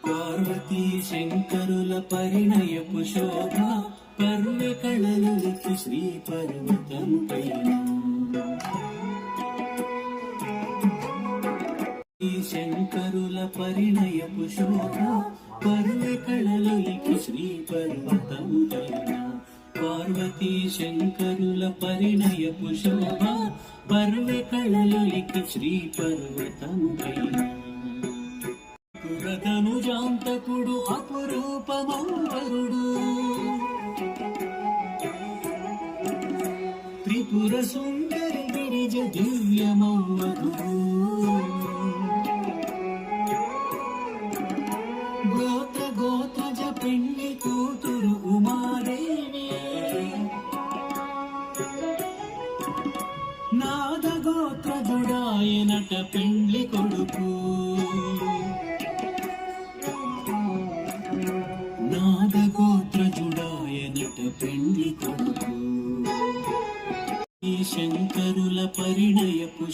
పార్వతీ శంకరుల పరిణయపు శోభ పర్వ కళలకి శ్రీ పర్వతము పైన శంకరుల పరిణయపు శోభ పర్వ కళలకి శ్రీ పర్వతము పైన పార్వతీ శంకరుల పరిణయపు శోభ పర్వ కళలకి శ్రీ పర్వతము పైన పురధనుజాంతకుడు అపురూపమంబరుడు త్రిపుర సుందరి గిరిజ దివ్యమౌవధుడు గోత్రజ పెళ్లి కూతురు ఉమాదేవి నాద గోత్రజుడాయనట పెళ్లి కొడుకు నాదగోత్రజుడాయనట పెళ్లి కొడుకు ఈ శంకరుల పరిణయపు